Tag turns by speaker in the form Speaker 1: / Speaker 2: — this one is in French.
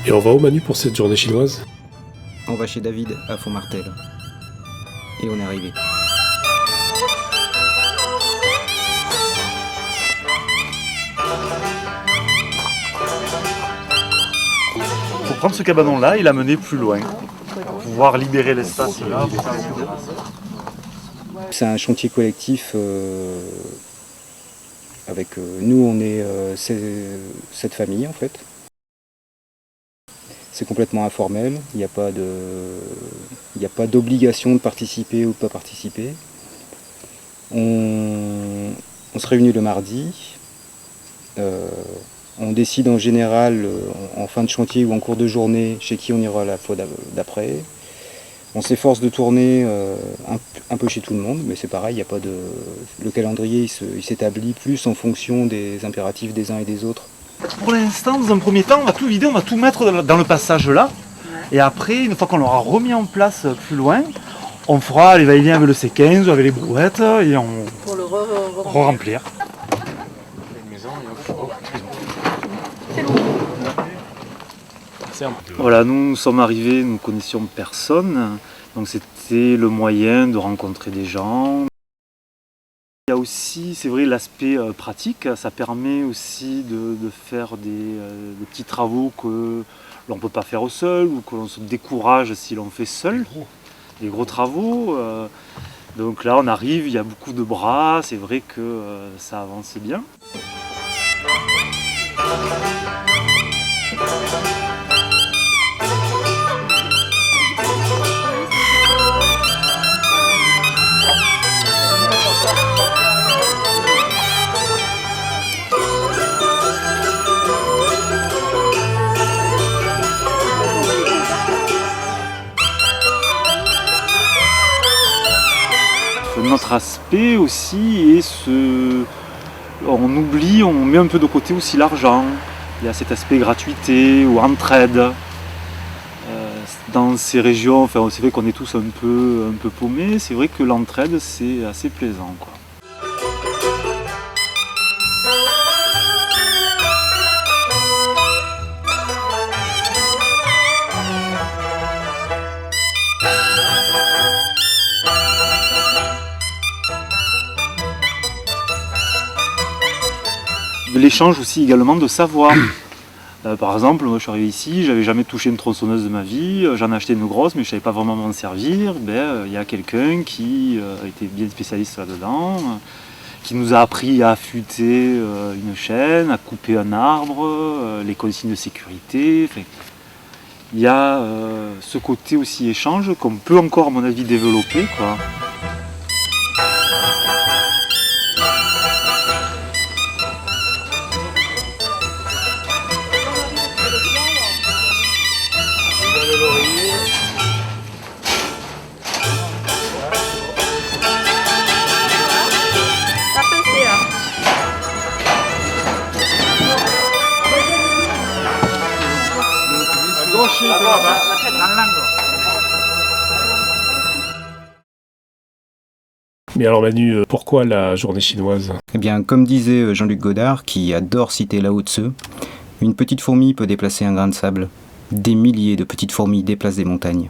Speaker 1: Et on va où Manu pour cette journée chinoise?
Speaker 2: On va chez David à Fontmartel. Et on est arrivé.
Speaker 3: Pour prendre ce cabanon-là, il a mené plus loin. Pour pouvoir libérer l'espace là.
Speaker 2: C'est un chantier collectif avec nous, on est cette famille en fait. C'est complètement informel, il n'y a pas d'obligation de participer ou de ne pas participer. On se réunit le mardi. On décide en général en fin de chantier ou en cours de journée chez qui on ira la fois d'après. On s'efforce de tourner un peu chez tout le monde, mais c'est pareil, le calendrier il s'établit plus en fonction des impératifs des uns et des autres.
Speaker 3: Pour l'instant, dans un premier temps, on va tout vider, on va tout mettre dans le passage là. Et après, une fois qu'on l'aura remis en place plus loin, on fera les va-et-vient avec le C15 ou avec les brouettes et on
Speaker 4: pour le
Speaker 3: remplir. Voilà, nous sommes arrivés, nous ne connaissions personne, donc c'était le moyen de rencontrer des gens. Il y a aussi, c'est vrai, l'aspect pratique, ça permet aussi de faire des petits travaux que l'on ne peut pas faire seul ou que l'on se décourage si l'on fait seul, des gros travaux. Donc là on arrive, il y a beaucoup de bras, c'est vrai que ça avance bien. Notre aspect aussi est on oublie, on met un peu de côté aussi l'argent. Il y a cet aspect gratuité ou entraide. Dans ces régions, enfin, c'est vrai qu'on est tous un peu paumés, c'est vrai que l'entraide c'est assez plaisant, quoi. De l'échange aussi également de savoir. Par exemple, moi je suis arrivé ici, j'avais jamais touché une tronçonneuse de ma vie, j'en ai acheté une grosse mais je savais pas vraiment m'en servir. Il y a quelqu'un qui était bien spécialiste là-dedans, qui nous a appris à affûter une chaîne, à couper un arbre, les consignes de sécurité. Enfin, il y a ce côté aussi échange qu'on peut encore à mon avis développer, quoi.
Speaker 1: Mais alors Manu, pourquoi la journée chinoise?
Speaker 2: Eh bien, comme disait Jean-Luc Godard, qui adore citer Lao Tzu, une petite fourmi peut déplacer un grain de sable. Des milliers de petites fourmis déplacent des montagnes.